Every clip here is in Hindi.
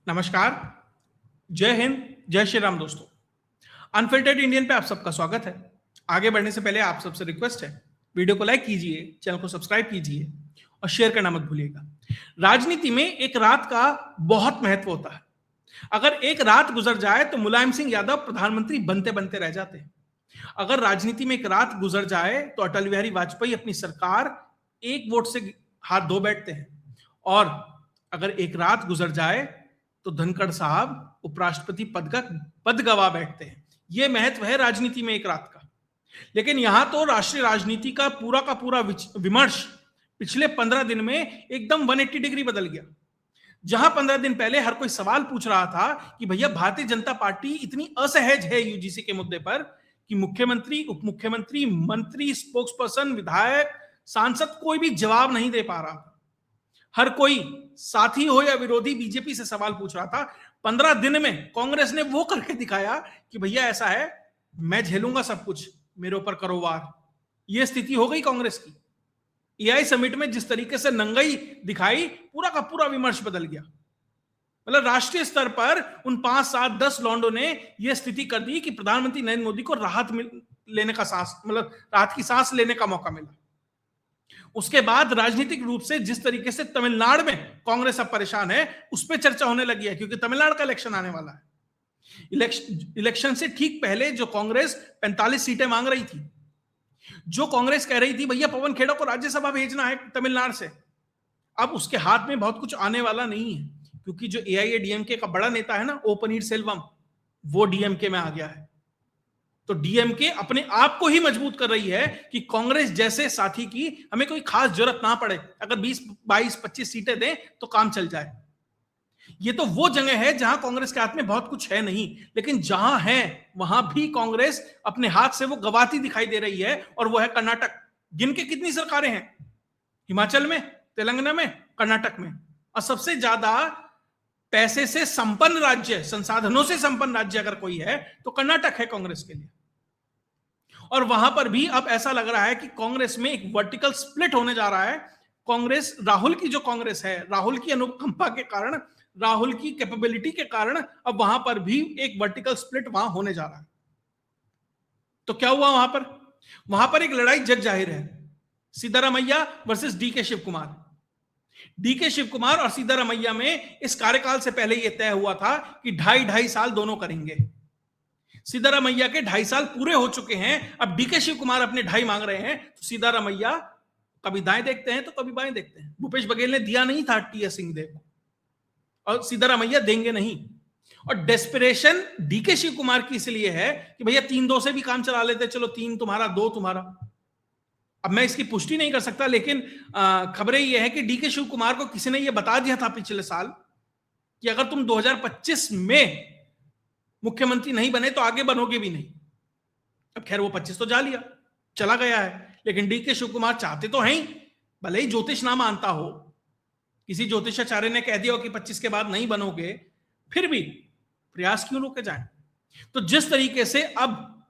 नमस्कार, जय हिंद, जय श्री राम दोस्तों। अनफिल्टर्ड इंडियन पे आप सबका स्वागत है। आगे बढ़ने से पहले आप सबसे रिक्वेस्ट है, वीडियो को लाइक कीजिए, चैनल को सब्सक्राइब कीजिए और शेयर करना मत भूलिएगा। राजनीति में एक रात का बहुत महत्व होता है। अगर एक रात गुजर जाए तो मुलायम सिंह यादव प्रधानमंत्री बनते बनते रह जाते हैं। अगर राजनीति में एक रात गुजर जाए तो अटल बिहारी वाजपेयी अपनी सरकार एक वोट से हाथ धो बैठते हैं। और अगर एक रात गुजर जाए तो धनखड़ साहब उपराष्ट्रपति पद गवा बैठते हैं। यह महत्व है राजनीति में एक रात का। लेकिन यहां तो राष्ट्रीय राजनीति का पूरा विमर्श पिछले 15 दिन में एकदम 180 डिग्री बदल गया। जहां 15 दिन पहले हर कोई सवाल पूछ रहा था कि भैया भारतीय जनता पार्टी इतनी असहज है यूजीसी के मुद्दे पर कि मुख्यमंत्री, उप मुख्यमंत्री, मंत्री, स्पोक्स पर्सन, विधायक, सांसद कोई भी जवाब नहीं दे पा रहा था। हर कोई, साथी हो या विरोधी, बीजेपी से सवाल पूछ रहा था। 15 दिन में कांग्रेस ने वो करके दिखाया कि भैया ऐसा है, मैं झेलूंगा सब कुछ, मेरे ऊपर करो वार। ये स्थिति हो गई कांग्रेस की। एआई समिट में जिस तरीके से नंगई दिखाई, पूरा का पूरा विमर्श बदल गया। मतलब राष्ट्रीय स्तर पर उन 5, 7, 10 लॉन्डों ने यह स्थिति कर दी कि प्रधानमंत्री नरेंद्र मोदी को राहत की सांस लेने का मौका मिला। उसके बाद राजनीतिक रूप से जिस तरीके से तमिलनाडु में कांग्रेस अब परेशान है, उस पर चर्चा होने लगी है, क्योंकि तमिलनाडु का इलेक्शन आने वाला है। इलेक्शन से ठीक पहले जो कांग्रेस 45 सीटें मांग रही थी, जो कांग्रेस कह रही थी भैया पवन खेड़ा को राज्यसभा भेजना है तमिलनाडु से, अब उसके हाथ में बहुत कुछ आने वाला नहीं है, क्योंकि जो एआईएडीएमके का बड़ा नेता है ना, ओ पनीरसेल्वम, वो डीएमके में आ गया है। तो डीएमके अपने आप को ही मजबूत कर रही है कि कांग्रेस जैसे साथी की हमें कोई खास जरूरत ना पड़े। अगर 20, 22, 25 सीटें दें तो काम चल जाए। ये तो वो जगह है जहां कांग्रेस के हाथ में बहुत कुछ है नहीं, लेकिन जहां है वहां भी कांग्रेस अपने हाथ से वो गवाती दिखाई दे रही है, और वो है कर्नाटक। जिनके कितनी सरकारें हैं? हिमाचल में, तेलंगाना में, कर्नाटक में। और सबसे ज्यादा पैसे से संपन्न राज्य, संसाधनों से संपन्न राज्य अगर कोई है तो कर्नाटक है कांग्रेस के लिए। और वहां पर भी अब ऐसा लग रहा है कि कांग्रेस में एक वर्टिकल स्प्लिट होने जा रहा है। कांग्रेस, राहुल की जो कांग्रेस है, राहुल की अनुकंपा के कारण, राहुल की कैपेबिलिटी के कारण अब वहां पर भी एक वर्टिकल स्प्लिट वहां होने जा रहा है। तो क्या हुआ वहां पर एक लड़ाई जग जाहिर है, Siddaramaiah versus D K Shiv Kumar. D K Shiv Kumar और सिद्धारमैया में इस कार्यकाल से पहले यह तय हुआ था कि 2.5 साल दोनों करेंगे। सिद्धारमैया के 2.5 साल पूरे हो चुके हैं, अब डीके शिव कुमार अपने 2.5 मांग रहे हैं। तो सिद्धारमैया कभी दाएं देखते हैं तो कभी बाएं देखते हैं। भूपेश बघेल ने दिया नहीं था टीएस सिंहदेव को, और सिद्धारमैया देंगे नहीं। और डेस्परेशन डीके शिव कुमार की इसलिए है कि भैया 3-2 से भी काम चला लेते, चलो 3 तुम्हारा 2 तुम्हारा। अब मैं इसकी पुष्टि नहीं कर सकता, लेकिन खबरें यह है कि डीके शिव कुमार को किसी ने यह बता दिया था पिछले साल कि अगर तुम 2025 में मुख्यमंत्री नहीं बने तो आगे बनोगे भी नहीं। अब खैर वो 25 तो जा लिया, चला गया है, लेकिन डीके शिव कुमार चाहते तो हैं ही, भले ही ज्योतिष ना मानता हो, किसी ज्योतिषाचार्य ने कह दिया हो कि 25 के बाद नहीं बनोगे, फिर भी प्रयास क्यों रोके जाए। तो जिस तरीके से अब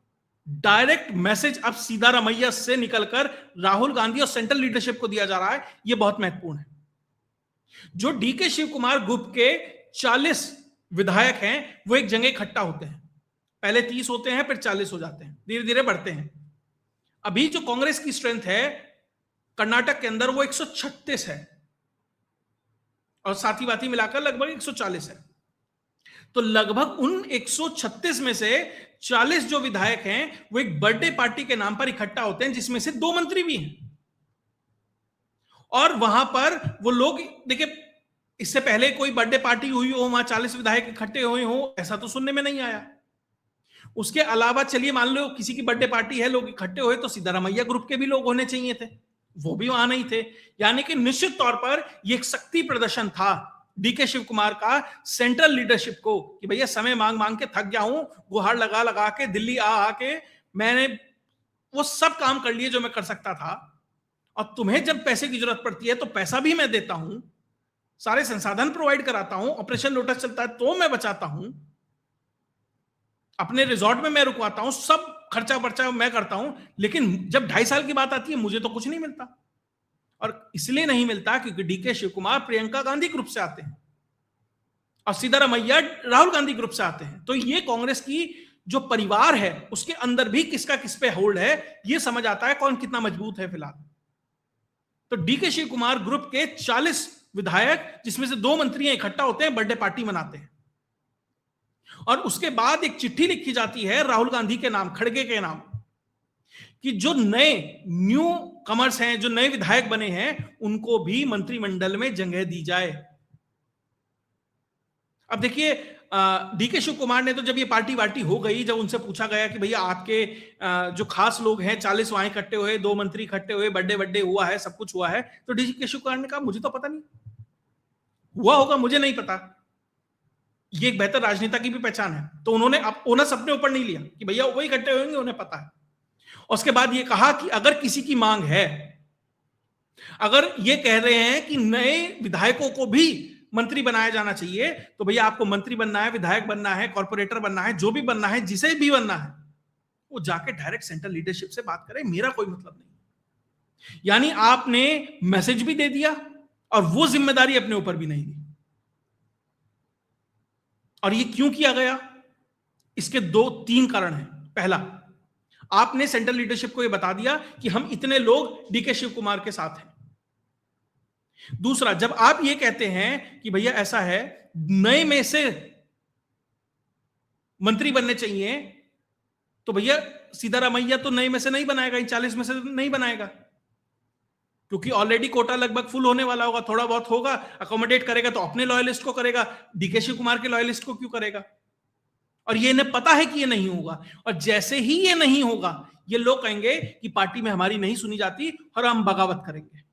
डायरेक्ट मैसेज अब सिद्धारमैया से निकलकर राहुल गांधी और सेंट्रल लीडरशिप को दिया जा रहा है, यह बहुत महत्वपूर्ण है। जो डीके शिव कुमार ग्रुप के 40 विधायक हैं, वो एक जगह इकट्ठा होते हैं। पहले 30 होते हैं, फिर 40 हो जाते हैं, धीरे धीरे बढ़ते हैं। अभी जो कांग्रेस की स्ट्रेंथ है कर्नाटक के अंदर, वो 136 है, और साथी बाती मिलाकर लगभग 140 है। तो लगभग उन 136 में से 40 जो विधायक हैं, वो एक बर्थडे पार्टी के नाम पर इकट्ठा होते हैं, जिसमें से 2 मंत्री भी हैं। और वहां पर वो लोग, देखिए, इससे पहले कोई बर्थडे पार्टी हुई हो, वहां 40 विधायक इकट्ठे हुए हो, ऐसा तो सुनने में नहीं आया। उसके अलावा चलिए मान लो किसी की बर्थडे पार्टी है, लोग इकट्ठे हुए, तो सिद्धारमैया ग्रुप के भी लोग होने चाहिए थे, वो भी वहां नहीं थे। यानी कि निश्चित तौर पर यह एक शक्ति प्रदर्शन था डीके शिव कुमार का सेंट्रल लीडरशिप को कि भैया समय मांग मांग के थक गया हूं, गुहार लगा लगा के, दिल्ली आके मैंने वो सब काम कर लिए जो मैं कर सकता था, और तुम्हें जब पैसे की जरूरत पड़ती है तो पैसा भी मैं देता हूं, सारे संसाधन प्रोवाइड कराता हूं, ऑपरेशन लोटस चलता है तो मैं बचाता हूं, अपने रिजॉर्ट में मैं रुकवाता हूं, सब खर्चा बर्चा मैं करता हूं, लेकिन जब 2.5 साल की बात आती है मुझे तो कुछ नहीं मिलता। और इसलिए नहीं मिलता क्योंकि डीके शिव कुमार प्रियंका गांधी ग्रुप से आते हैं। और सिद्धारमैया राहुल गांधी ग्रुप से आते हैं। तो ये कांग्रेस की जो परिवार है उसके अंदर भी किसका किस पे होल्ड है, ये समझ आता है कौन कितना मजबूत है फिलहाल। तो डीके शिव कुमार ग्रुप के 40 विधायक, जिसमें से 2 मंत्री इकट्ठा होते हैं, बर्थडे पार्टी मनाते हैं, और उसके बाद एक चिट्ठी लिखी जाती है राहुल गांधी के नाम, खड़गे के नाम, कि जो नए न्यू कमर्स हैं, जो नए विधायक बने हैं, उनको भी मंत्रिमंडल में जगह दी जाए। अब देखिए, डीके शिव कुमार ने तो जब ये पार्टी वार्टी हो गई, जब उनसे पूछा गया कि भैया आपके जो खास लोग हैं 40 वहां इकट्ठे हुए, 2 मंत्री इकट्ठे हुए, बर्थडे हुआ है, सब कुछ हुआ है, तो डीके शिव कुमार ने कहा मुझे तो पता नहीं, हुआ होगा मुझे नहीं पता। ये एक बेहतर राजनेता की भी पहचान है। तो उन्होंने ओनस अपने ऊपर नहीं लिया कि भैया वो इकट्ठे होंगे, उन्हें पता है। उसके बाद ये कहा कि अगर किसी की मांग है, अगर ये कह रहे हैं कि नए विधायकों को भी मंत्री बनाया जाना चाहिए, तो भैया आपको मंत्री बनना है, विधायक बनना है, कॉर्पोरेटर बनना है, जो भी बनना है, जिसे भी बनना है, वो जाके डायरेक्ट सेंट्रल लीडरशिप से बात करे, मेरा कोई मतलब नहीं। यानी आपने मैसेज भी दे दिया और वो जिम्मेदारी अपने ऊपर भी नहीं ली। और ये क्यों किया गया? इसके 2-3 कारण हैं। पहला, आपने सेंट्रल लीडरशिप को यह बता दिया कि हम इतने लोग डीके शिव कुमार के साथ हैं। दूसरा, जब आप ये कहते हैं कि भैया ऐसा है, नए में से मंत्री बनने चाहिए, तो भैया सिद्धारमैया तो नए में से नहीं बनाएगा, इन 40 में से नहीं बनाएगा, क्योंकि ऑलरेडी कोटा लगभग फुल होने वाला होगा। थोड़ा बहुत होगा, अकोमोडेट करेगा तो अपने लॉयलिस्ट को करेगा, डीके शिव कुमार के लॉयलिस्ट को क्यों करेगा? और ये इन्हें पता है कि ये नहीं होगा, और जैसे ही ये नहीं होगा, ये लोग कहेंगे कि पार्टी में हमारी नहीं सुनी जाती और हम बगावत करेंगे।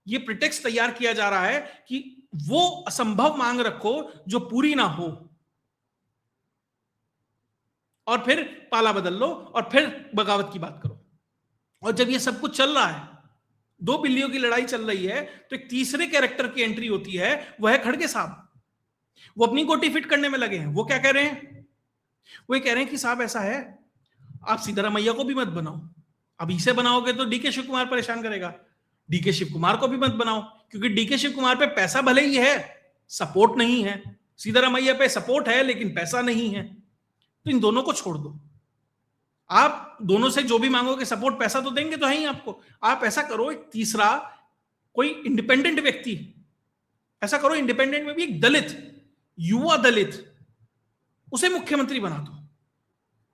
ये प्रिटेक्स्ट तैयार किया जा रहा है कि वो असंभव मांग रखो जो पूरी ना हो, और फिर पाला बदल लो और फिर बगावत की बात करो। और जब ये सब कुछ चल रहा है, 2 बिल्लियों की लड़ाई चल रही है, तो एक तीसरे कैरेक्टर की एंट्री होती है, वह है खड़गे साहब। वो अपनी गोटी फिट करने में लगे हैं। वो क्या कह रहे हैं? वो ये कह रहे हैं कि साहब ऐसा है, आप सिद्धारमैया को भी मत बनाओ, अब इसे बनाओगे तो डीके शिव कुमार परेशान करेगा, डीके शिव कुमार को भी मत बनाओ, क्योंकि डीके शिव कुमार पे पैसा भले ही है, सपोर्ट नहीं है। सिद्धारमैया पे सपोर्ट है लेकिन पैसा नहीं है, तो इन दोनों को छोड़ दो। आप दोनों से जो भी मांगोगे, सपोर्ट पैसा तो देंगे तो है ही आपको। आप ऐसा करो, एक तीसरा कोई इंडिपेंडेंट व्यक्ति, ऐसा करो इंडिपेंडेंट में भी एक दलित, युवा दलित, उसे मुख्यमंत्री बना दो।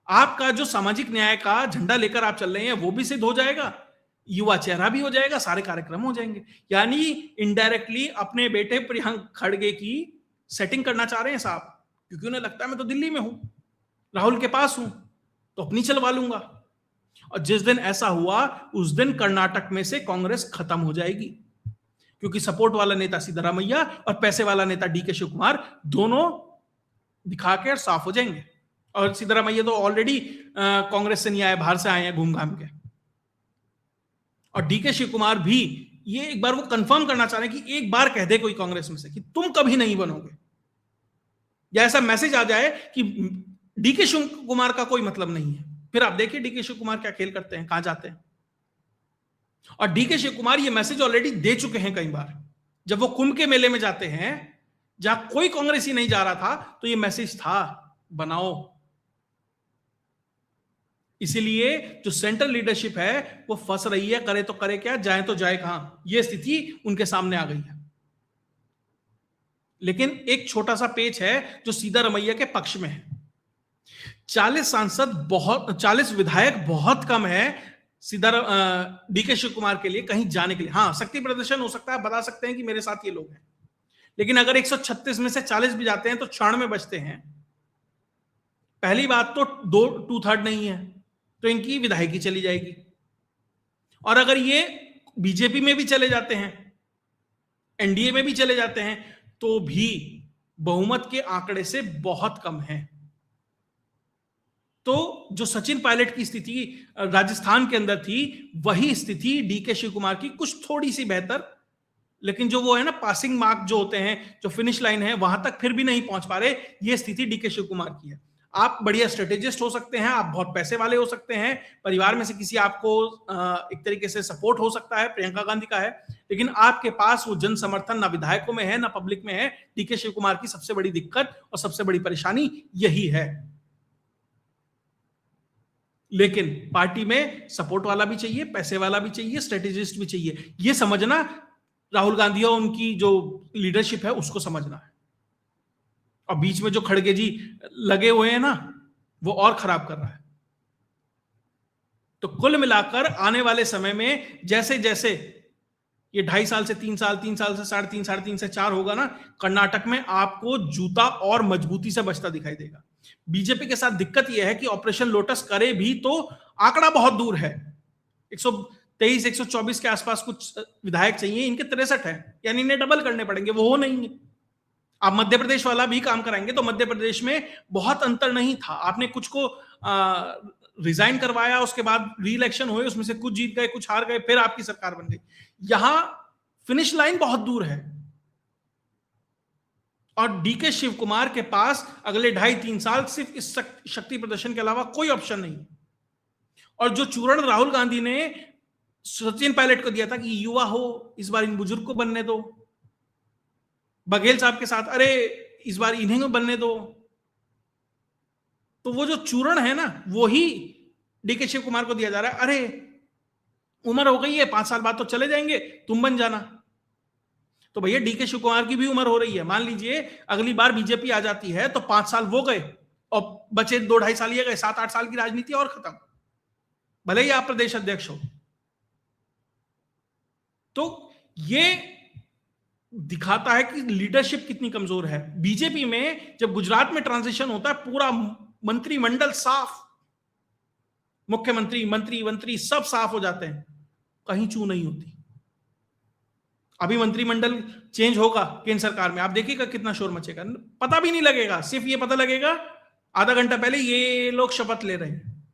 आपका जो सामाजिक न्याय का झंडा लेकर आप चल रहे हैं वो भी सिद्ध हो जाएगा, युवा चेहरा भी हो जाएगा, सारे कार्यक्रम हो जाएंगे। यानी इनडायरेक्टली अपने बेटे प्रियंक खड़गे की सेटिंग करना चाह रहे हैं साहब, क्योंकि उन्हें लगता है मैं तो दिल्ली में हूं, राहुल के पास हूं, तो अपनी चलवा लूंगा। और जिस दिन ऐसा हुआ, उस दिन कर्नाटक में से कांग्रेस खत्म हो जाएगी, क्योंकि सपोर्ट वाला नेता सिद्धारमैया और पैसे वाला नेता डीके शिव कुमार दोनों दिखा के साफ हो जाएंगे। और सिद्धारमैया तो ऑलरेडी कांग्रेस से नहीं आए, बाहर से आए हैं घूम घाम के। और डीके शिव कुमार भी ये एक बार वो कंफर्म करना चाह रहे हैं कि एक बार कह दे कोई कांग्रेस में से कि तुम कभी नहीं बनोगे, या ऐसा मैसेज आ जाए कि डीके शिव कुमार का कोई मतलब नहीं है। फिर आप देखिए डीके शिव कुमार क्या खेल करते हैं, कहां जाते हैं। और डीके शिव कुमार ये मैसेज ऑलरेडी दे चुके हैं कई बार। जब वो कुंभ के मेले में जाते हैं, जहां कोई कांग्रेसी नहीं जा रहा था, तो ये मैसेज था, बनाओ। इसीलिए जो सेंट्रल लीडरशिप है वो फंस रही है, करे तो करे क्या, जाए तो जाए कहां, ये स्थिति उनके सामने आ गई है। लेकिन एक छोटा सा पेच है जो सिद्धारमैया के पक्ष में है। 40 सांसद बहुत, 40 विधायक बहुत कम है डीके शिव कुमार के लिए कहीं जाने के लिए। हाँ, शक्ति प्रदर्शन हो सकता है, बता सकते हैं कि मेरे साथ ये लोग हैं, लेकिन अगर 136 में से 40 भी जाते हैं तो 96 बचते हैं। पहली बात तो 2/3 नहीं है, तो इनकी विधायकी चली जाएगी। और अगर ये बीजेपी में भी चले जाते हैं, एनडीए में भी चले जाते हैं, तो भी बहुमत के आंकड़े से बहुत कम है। तो जो सचिन पायलट की स्थिति राजस्थान के अंदर थी, वही स्थिति डीके शिव कुमार की, कुछ थोड़ी सी बेहतर, लेकिन जो वो है ना पासिंग मार्क जो होते हैं, जो फिनिश लाइन है, वहां तक फिर भी नहीं पहुंच पा रहे। ये स्थिति डीके शिव कुमार की है। आप बढ़िया स्ट्रेटेजिस्ट हो सकते हैं, आप बहुत पैसे वाले हो सकते हैं, परिवार में से किसी आपको एक तरीके से सपोर्ट हो सकता है, प्रियंका गांधी का है, लेकिन आपके पास वो जन समर्थन ना विधायकों में है ना पब्लिक में है। डीके शिव कुमार की सबसे बड़ी दिक्कत और सबसे बड़ी परेशानी यही है। लेकिन पार्टी में सपोर्ट वाला भी चाहिए, पैसे वाला भी चाहिए, स्ट्रेटेजिस्ट भी चाहिए। ये समझना राहुल गांधी और उनकी जो लीडरशिप है उसको समझना है। और बीच में जो खड़गे जी लगे हुए हैं ना, वो और खराब कर रहा है। तो कुल मिलाकर आने वाले समय में जैसे जैसे ये 2.5 साल से 3 साल, 3 साल से 3.5, 3.5 से 4 होगा ना, कर्नाटक में आपको जूता और मजबूती से बचता दिखाई देगा। बीजेपी के साथ दिक्कत यह है कि ऑपरेशन लोटस करे भी तो आंकड़ा बहुत दूर है। 123, 124 के आसपास कुछ विधायक चाहिए, इनके 63 है, यानी इन्हें डबल करने पड़ेंगे, वो हो नहीं है। आप मध्य प्रदेश वाला भी काम कराएंगे तो मध्य प्रदेश में बहुत अंतर नहीं था। आपने कुछ को रिजाइन करवाया, उसके बाद री इलेक्शन हुए, उसमें से कुछ जीत गए, कुछ हार गए, फिर आपकी सरकार बन गई। यहां फिनिश लाइन बहुत दूर है और डीके शिव कुमार के पास अगले 2.5-3 साल सिर्फ इस शक्ति प्रदर्शन के अलावा कोई ऑप्शन नहीं। और जो चूरण राहुल गांधी ने सचिन पायलट को दिया था कि युवा हो, इस बार इन बुजुर्ग को बनने दो, बघेल साहब के साथ अरे इस बार इन्हें को बनने दो, तो वो जो चूरण है ना, वो ही डीके शिव कुमार को दिया जा रहा है। अरे उम्र हो गई है, 5 साल बाद तो चले जाएंगे, तुम बन जाना। तो भैया डीके शिव कुमार की भी उम्र हो रही है। मान लीजिए अगली बार बीजेपी आ जाती है तो 5 साल वो गए और बचे 2-2.5 साल ये गए, 7-8 साल की राजनीति और खत्म, भले ही आप प्रदेश अध्यक्ष हो। तो ये दिखाता है कि लीडरशिप कितनी कमजोर है। बीजेपी में जब गुजरात में ट्रांजिशन होता है, पूरा मंत्रिमंडल साफ, मुख्यमंत्री, मंत्री सब साफ हो जाते हैं, कहीं चू नहीं होती। अभी मंत्रिमंडल चेंज होगा केंद्र सरकार में, आप देखिएगा कितना शोर मचेगा, पता भी नहीं लगेगा। सिर्फ ये पता लगेगा आधा घंटा पहले ये लोग शपथ ले रहे हैं।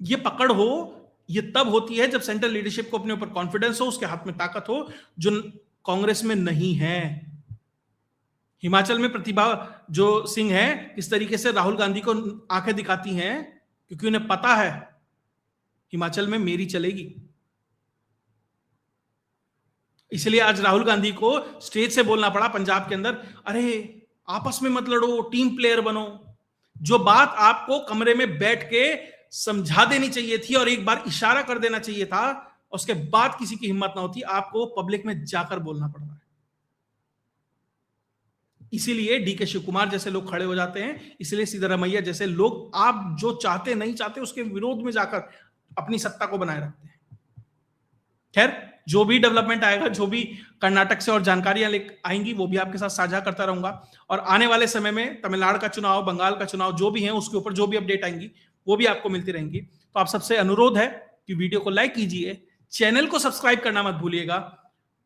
ये पकड़ हो, ये तब होती है जब सेंट्रल लीडरशिप को अपने ऊपर कॉन्फिडेंस हो, उसके हाथ में ताकत हो, जो कांग्रेस में नहीं है। हिमाचल में प्रतिभा जो सिंह है, इस तरीके से राहुल गांधी को आंखें दिखाती हैं क्योंकि उन्हें पता है हिमाचल में मेरी चलेगी। इसलिए आज राहुल गांधी को स्टेज से बोलना पड़ा पंजाब के अंदर, अरे आपस में मत लड़ो, टीम प्लेयर बनो। जो बात आपको कमरे में बैठ के समझा देनी चाहिए थी और एक बार इशारा कर देना चाहिए था, उसके बाद किसी की हिम्मत ना होती, आपको पब्लिक में जाकर बोलना पड़ रहा है। इसीलिए डीके शिव कुमार जैसे लोग खड़े हो जाते हैं, इसलिए सिद्धरामैया जैसे लोग आप जो चाहते नहीं चाहते उसके विरोध में जाकर अपनी सत्ता को बनाए रखते हैं। खैर, जो भी डेवलपमेंट आएगा, जो भी कर्नाटक से और जानकारियां आएंगी, वो भी आपके साथ साझा करता रहूंगा। और आने वाले समय में तमिलनाडु का चुनाव, बंगाल का चुनाव, जो भी है उसके ऊपर जो भी अपडेट आएंगी वो भी आपको मिलती रहेंगी। तो आप सबसे अनुरोध है कि वीडियो को लाइक कीजिए, चैनल को सब्सक्राइब करना मत भूलिएगा।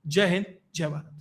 जय हिंद, जय भारत।